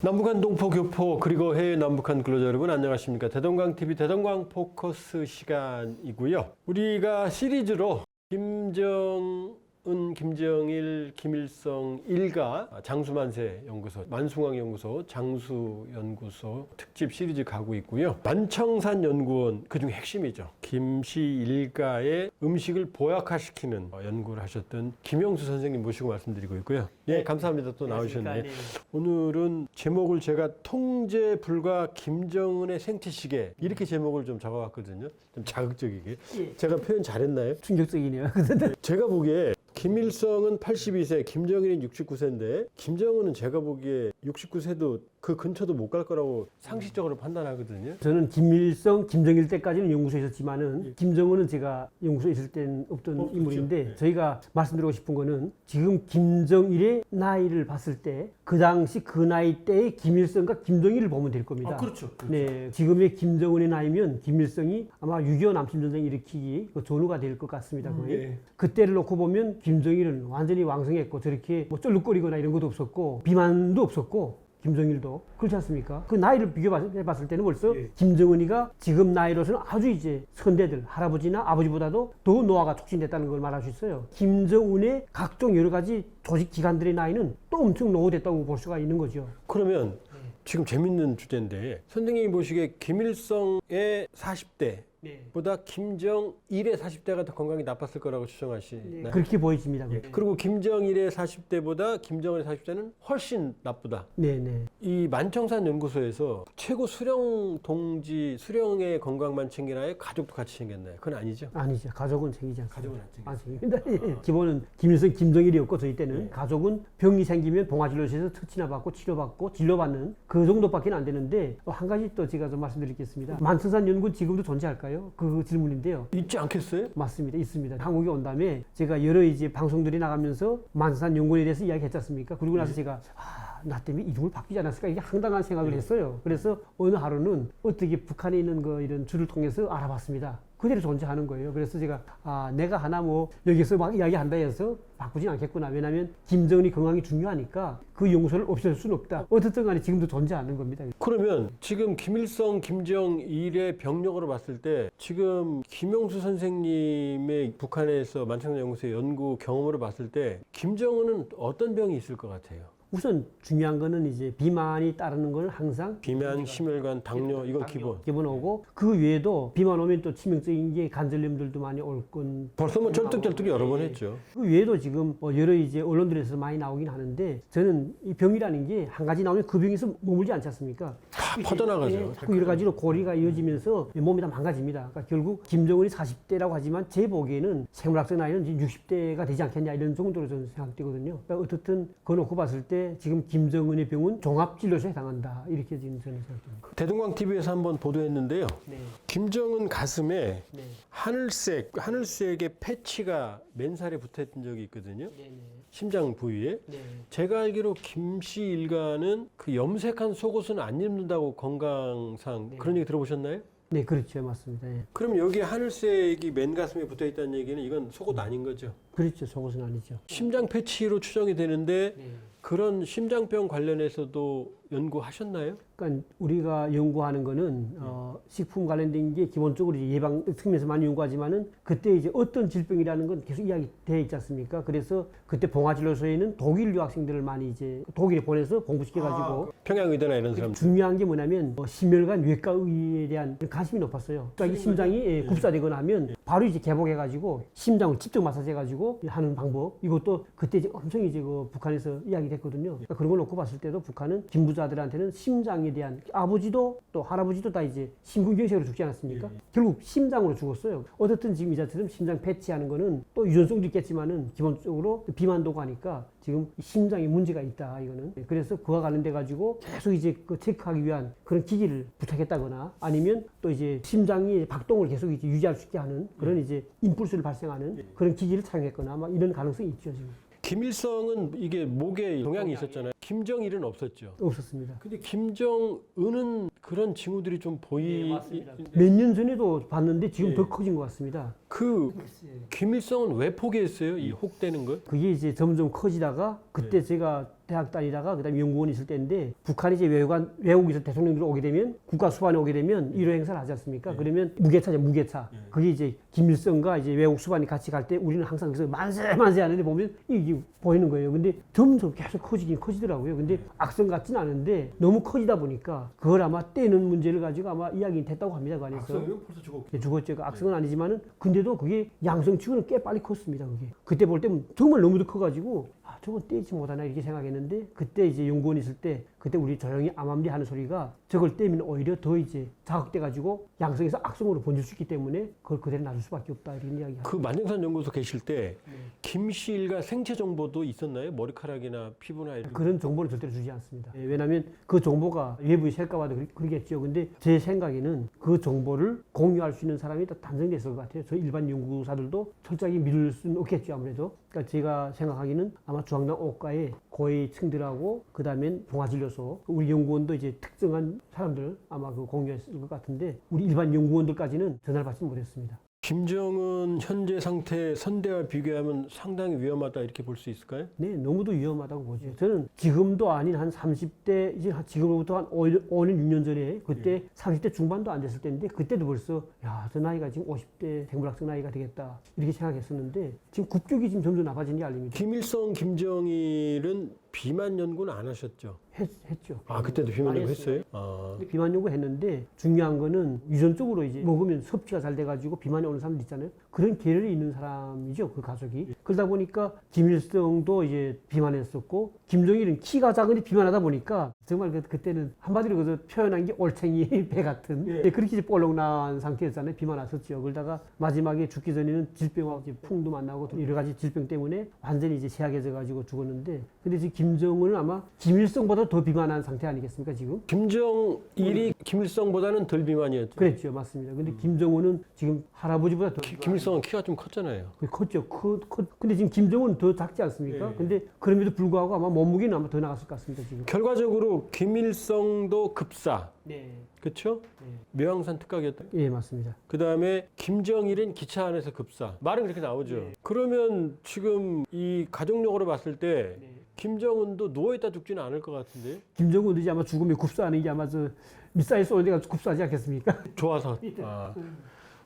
남북한 동포 교포 그리고 해외 남북한 근로자 여러분 안녕하십니까. 대동강TV 대동강 포커스 시간이고요. 우리가 시리즈로 김정은, 김정일, 김일성 일가 장수만세 연구소, 만숭왕 연구소, 장수연구소 특집 시리즈 가고 있고요. 만청산 연구원 그중 핵심이죠. 김씨 일가의 음식을 보약화시키는 연구를 하셨던 김영수 선생님 모시고 말씀드리고 있고요. 예, 감사합니다. 또 나오셨네요. 오늘은 제목을 제가 통제 불가 김정은의 생태시계 이렇게 제목을 좀 적어봤거든요. 좀 자극적이게. 예. 제가 표현 잘했나요? 충격적이네요. 제가 보기에 김일성은 82세, 김정일은 69세인데 김정은은 제가 보기에 69세도 그 근처도 못 갈 거라고 상식적으로 판단하거든요. 저는 김일성, 김정일 때까지는 연구소에 있었지만은 김정은은 제가 연구소에 있을 땐 없던 인물인데 그렇죠. 저희가 말씀드리고 싶은 거는 지금 김정일의 나이를 봤을 때 그 당시 그 나이 때의 김일성과 김정일을 보면 될 겁니다. 그렇죠. 네, 지금의 김정은의 나이면 김일성이 아마 6.25 남침전쟁 일으키기 그 전후가 될 것 같습니다. 거의. 예. 그때를 놓고 보면 김정일은 완전히 왕성했고 저렇게 뭐 쩔룩거리거나 이런 것도 없었고 비만도 없었고 김정일도 그렇지 않습니까? 그 나이를 비교해봤을 때는 벌써 김정은이가 지금 나이로서는 아주 이제 선대들 할아버지나 아버지보다도 더 노화가 촉진됐다는 걸 말할 수 있어요. 김정은의 각종 여러 가지 조직 기관들의 나이는 또 엄청 노후됐다고 볼 수가 있는 거죠. 그러면 지금 재밌는 주제인데 선생님이 보시기에 김일성의 40대 보다 김정일의 40대가 더 건강이 나빴을 거라고 추정하시나요? 그렇게 보여집니다. 그리고 김정일의 40대보다 김정은의 40대는 훨씬 나쁘다. 네네. 이 만청산 연구소에서 최고 수령 동지 수령의 건강만 챙기나요? 가족도 같이 챙겼나요? 그건 아니죠. 아니죠. 가족은 챙기지 않습니다. 가족은 안 챙기죠. 안 챙깁니다. 예. 기본은 김일성, 김정일이었고 저희 때는 가족은 병이 생기면 봉화진료소에서 특치나 받고 치료받고 진료받는 그 정도밖에 안 되는데 한 가지 또 제가 좀 말씀드리겠습니다. 만청산 연구는 지금도 존재할까요? 그 질문인데요. 있지 않겠어요? 맞습니다. 있습니다. 한국에 온 다음에 제가 여러 이제 방송들이 나가면서 만청산 연구원에 대해서 이야기했지 않습니까? 그리고 나서 제가 나 때문에 이름을 바뀌지 않았을까? 이게 황당한 생각을 했어요. 그래서 어느 하루는 어떻게 북한에 있는 이런 줄을 통해서 알아봤습니다. 그대로 존재하는 거예요. 그래서 제가 내가 하나 뭐 여기서 막 이야기한다 해서 바꾸진 않겠구나. 왜냐하면 김정은이 건강이 중요하니까 그 용서를 없앨 수는 없다. 어쨌든 간에 지금도 존재하는 겁니다. 그러면 지금 김일성, 김정일의 병력으로 봤을 때 지금 김영수 선생님의 북한에서 만청산 연구소의 연구 경험으로 봤을 때 김정은은 어떤 병이 있을 것 같아요? 우선 중요한 거는 이제 비만이 따르는 건 항상 비만, 심혈관, 당뇨 이건 기본. 오고 그 외에도 비만 오면 또 치명적인 게 관절염들도 많이 올 건. 벌써 뭐 쩔뚝쩔뚝 여러 번 했죠. 그 외에도 지금 여러 이제 언론들에서 많이 나오긴 하는데 저는 이 병이라는 게 한 가지 나오면 그 병에서 머물지 않지 않습니까? 다 퍼져나가죠. 자꾸 여러 가지로 고리가 이어지면서 몸이 다 망가집니다. 그러니까 결국 김정은이 40대라고 하지만 제 보기에는 생물학적 나이는 이제 60대가 되지 않겠냐 이런 정도로 저는 생각되거든요. 그러니까 어떻든 그거 놓고 봤을 때 지금 김정은의 병은 종합진료소에 해당한다 이렇게 지금 저는 생각합니다. 대동강TV에서 한번 보도했는데요. 네. 김정은 가슴에 네. 하늘색의 패치가 맨살에 붙어있던 적이 있거든요. 네. 심장 부위에. 네. 제가 알기로 김씨 일가는 그 염색한 속옷은 안 입는다고 건강상 그런 얘기 들어보셨나요? 네, 그렇죠. 맞습니다. 예. 그럼 여기 하늘색이 맨 가슴에 붙어 있다는 얘기는 이건 속옷 아닌 거죠? 그렇죠. 속옷은 아니죠. 심장 패치로 추정이 되는데 네. 그런 심장병 관련해서도 연구하셨나요? 그러니까 우리가 연구하는 거는 식품 관련된 게 기본적으로 이제 예방 측면에서 많이 연구하지만은 그때 이제 어떤 질병이라는 건 계속 이야기되어 있지 않습니까? 그래서 그때 봉화진료소에는 독일 유학생들을 많이 이제 독일에 보내서 공부시켜가지고 평양의대나 이런 사람. 중요한 게 뭐냐면 심혈관 외과의에 대한 관심이 높았어요. 그러니까 이 심장이 kup사되거나 하면 바로 이제 개복해가지고 심장을 직접 마사지해가지고 하는 방법. 이것도 그때 이제 엄청 이제 그 북한에서 이야기됐거든요. 그러니까 그런 걸 놓고 봤을 때도 북한은 빈부자들한테는 심장에 대한 아버지도 또 할아버지도 다 이제 심근경색으로 죽지 않았습니까? 결국 심장으로 죽었어요. 어쨌든 지금 이자처럼 심장 패치하는 거는 또 유전성도 있겠지만은 기본적으로 비만도 가니까 지금 심장에 문제가 있다 이거는. 그래서 그와 관련돼 가지고 계속 이제 그 체크하기 위한 그런 기기를 부탁했다거나 아니면 또 이제 심장이 박동을 계속 이제 유지할 수 있게 하는 그런 이제 임플스를 발생하는 그런 기기를 사용했거나 아마 이런 가능성이 있죠 지금. 김일성은 이게 목에 동양이 있었잖아요. 김정일은 없었죠. 없었습니다. 근데 김정은은 그런 징후들이 좀 몇 년 전에도 봤는데 지금 더 커진 것 같습니다. 그 김일성은 왜 포기했어요? 이 혹되는 걸? 그게 이제 점점 커지다가 그때 제가 대학 다니다가 그다음에 연구원 있을 때인데 북한이 이제 외국에서 대통령들 오게 되면 국가 수반에 오게 되면 일회 행사를 하지 않습니까? 그러면 무게차죠, 무게차. 그게 이제 김일성과 이제 외국 수반이 같이 갈 때 우리는 항상 그래서 만세 하는데 보면 이게 보이는 거예요. 근데 점점 계속 커지긴 커지더라고요. 근데 악성 같지는 않은데 너무 커지다 보니까 그걸 아마 떼는 문제를 가지고 아마 이야기 됐다고 합니다. 그 안에서. 벌써 죽었고. 예, 죽었죠. 그 악성은 아니지만은 근데도 그게 양성치고는 꽤 빨리 컸습니다. 그게 그때 볼 때는 정말 너무도 커가지고 저건 떼지 못하나 이렇게 생각했는데 그때 이제 연구원 있을 때 그때 우리 조용히 암암리 하는 소리가 저걸 떼면 오히려 더 이제 자극돼가지고 양성에서 악성으로 번질 수 있기 때문에 그걸 그대로 놔둘 수밖에 없다 이런 이야기. 그 만정산 연구소 계실 때 김씨 일가 생체 정보도 있었나요? 머리카락이나 피부나 이런. 그런 정보를 절대로 주지 않습니다. 예, 왜냐하면 그 정보가 외부에 셀까봐도 그러겠죠. 근데 제 생각에는 그 정보를 공유할 수 있는 사람이 다 단정됐을 것 같아요. 저 일반 연구사들도 철저하게 믿을 수는 없겠죠. 아무래도. 그러니까 제가 생각하기는 아마 중앙당 오과의 고위층들하고 그 다음엔 동아진료소 우리 연구원도 이제 특정한 사람들 아마 그 공유했을 것 같은데 우리 일반 연구원들까지는 전화를 받지 못했습니다. 김정은 현재 상태 선대와 비교하면 상당히 위험하다 이렇게 볼 수 있을까요? 네, 너무도 위험하다고 보죠. 저는 지금도 아닌 한 30대, 이제 지금부터 한 5년, 6년 전에 그때 30대 중반도 안 됐을 때인데 그때도 벌써 야, 저 나이가 지금 50대 생물학적 나이가 되겠다 이렇게 생각했었는데 지금 급격히 지금 점점 나빠지는 게 알립니다. 김일성, 김정일은 비만 연구는 안 하셨죠? 했죠. 아, 그때도 비만 많이 연구 했어요. 했어요? 아. 비만 연구 했는데 중요한 거는 유전적으로 이제 먹으면 섭취가 잘 돼가지고 비만이 오는 사람들 있잖아요. 그런 계열이 있는 사람이죠, 그 가족이. 그러다 보니까 김일성도 이제 비만했었고 김정일은 키가 작은데 비만하다 보니까 정말 그때는 한마디로 그저 표현한 게 올챙이 배 같은 그렇게 이제 볼록 난 상태였잖아요. 비만 왔었죠. 그러다가 마지막에 죽기 전에는 질병하고 이제 풍도 만나고 여러 가지 질병 때문에 완전히 이제 취약해져가지고 죽었는데 근데 지금 김정은은 아마 김일성보다 더 비만한 상태 아니겠습니까 지금? 김정일이 김일성보다는 덜 비만이었죠. 그랬죠, 맞습니다. 근데 김정은은 지금 할아버지보다 더 김일성은 키가 좀 컸잖아요. 컸죠. 근데 지금 김정은은 더 작지 않습니까? 근데 그럼에도 불구하고 아마 몸무게는 아마 더 나갔을 것 같습니다 지금. 결과적으로 김일성도 급사, 네. 그렇죠? 매왕산 특각이었다. 예, 맞습니다. 그 다음에 김정일은 기차 안에서 급사. 말은 그렇게 나오죠. 그러면 지금 이 가족력으로 봤을 때 김정은도 누워있다 죽지는 않을 것 같은데요? 김정은도 이제 아마 죽으면 굽사하는 게 아마 저 미사일 쏘는 데가 굽사하지 않겠습니까? 좋아서. 아.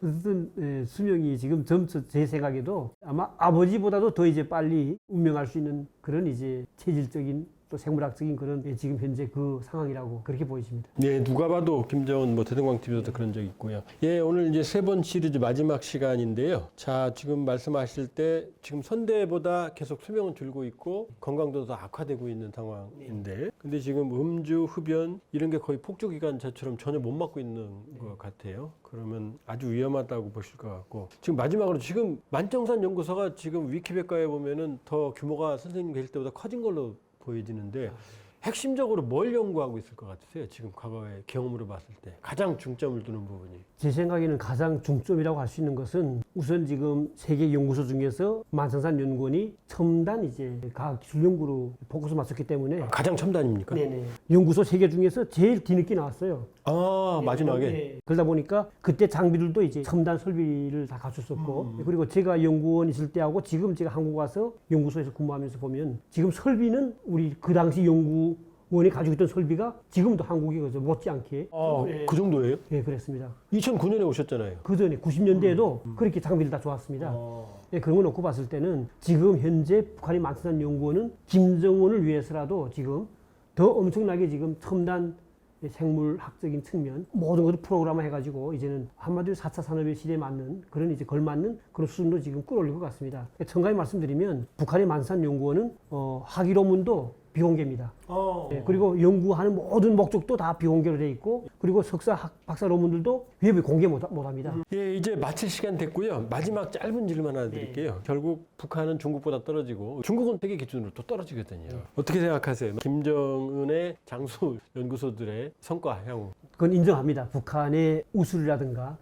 어쨌든 수명이 지금 제 생각에도 아마 아버지보다도 더 이제 빨리 운명할 수 있는 그런 이제 체질적인 또 생물학적인 그런 지금 현재 그 상황이라고 그렇게 보여집니다. 네, 누가 봐도 김정은 뭐 대동강 TV에서도 그런 적 있고요. 예, 오늘 이제 세 번 시리즈 마지막 시간인데요. 자, 지금 말씀하실 때 지금 선대보다 계속 수명은 줄고 있고 건강도 더 악화되고 있는 상황인데, 근데 지금 음주, 흡연 이런 게 거의 폭주 기간차처럼 전혀 못 막고 있는 것 같아요. 그러면 아주 위험하다고 보실 것 같고, 지금 마지막으로 지금 만정산 연구소가 지금 위키백과에 보면은 더 규모가 선생님 계실 때보다 커진 걸로 보여지는데 핵심적으로 뭘 연구하고 있을 것 같으세요? 지금 과거의 경험으로 봤을 때 가장 중점을 두는 부분이. 제 생각에는 가장 중점이라고 할 수 있는 것은 우선 지금 세계 연구소 중에서 만성산 연구원이 첨단 이제 과학기술 연구로 포커스 맞췄기 때문에 가장 첨단입니까? 네네. 연구소 세계 중에서 제일 뒤늦게 나왔어요. 아, 마지막에. 네. 그러다 보니까 그때 장비들도 이제 첨단 설비를 다 갖췄었고 그리고 제가 연구원 있을 때하고 지금 제가 한국 와서 연구소에서 근무하면서 보면 지금 설비는 우리 그 당시 연구원이 가지고 있던 설비가 지금도 한국이 못지않게 그 정도예요? 예, 그랬습니다. 2009년에 오셨잖아요. 그 전에 90년대에도 그렇게 장비들 다 좋았습니다. 예, 그런 거 놓고 봤을 때는 지금 현재 북한의 만성산 연구원은 김정은을 위해서라도 지금 더 엄청나게 지금 첨단 생물학적인 측면 모든 것을 프로그램화 해가지고 이제는 한마디로 4차 산업의 시대에 맞는 그런 이제 걸맞는 그런 수준으로 지금 끌어올릴 것 같습니다. 정가히 말씀드리면 북한의 만성산 연구원은 학위론문도 비공개입니다. 예, 그리고 연구하는 모든 목적도 다 비공개로 돼 있고 그리고 석사 박사 논문들도 외부에 공개 못합니다. 예, 이제 마칠 시간 됐고요. 마지막 짧은 질문 하나 드릴게요. 결국 북한은 중국보다 떨어지고 중국은 세계 기준으로 또 떨어지거든요. 어떻게 생각하세요? 김정은의 장수 연구소들의 성과 향후. 그건 인정합니다. 북한의 우수리라든가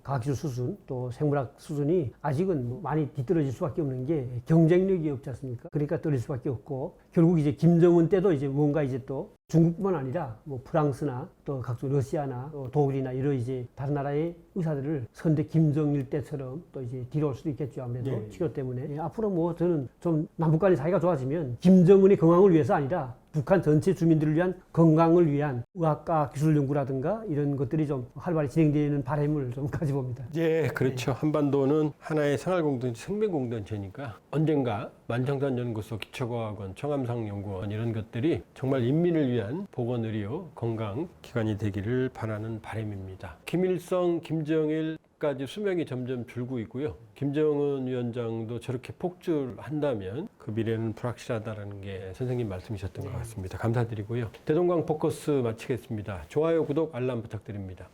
과학기술 수준 또 생물학 수준이 아직은 뭐 많이 뒤떨어질 수밖에 없는 게 경쟁력이 없지 않습니까? 그러니까 떨어질 수밖에 없고 결국 이제 김정은 때도 이제 뭔가 이제 또 중국뿐만 아니라 뭐 프랑스나 또 각종 러시아나 또 독일이나 여러 이제 다른 나라의 의사들을 선대 김정일 때처럼 또 이제 뒤로 올 수도 있겠죠. 아무래도 예. 치료 때문에. 예, 앞으로 뭐 저는 좀 남북 간의 사이가 좋아지면 김정은의 건강을 위해서 아니라 북한 전체 주민들을 위한 건강을 위한 의학과 기술 연구라든가 이런 것들이 좀 활발히 진행되는 바람을 좀 가져봅니다. 예, 그렇죠. 한반도는 하나의 생활공동체, 생명공동체니까 언젠가 만청산연구소, 기초과학원, 청암상연구원 이런 것들이 정말 인민을 위한 보건의료, 건강 기관이 되기를 바라는 바람입니다. 김일성, 김정일까지 수명이 점점 줄고 있고요. 김정은 위원장도 저렇게 폭주한다면 그 미래는 불확실하다는 게 선생님 말씀이셨던 것 같습니다. 감사드리고요. 대동강 포커스 마치겠습니다. 좋아요, 구독, 알람 부탁드립니다.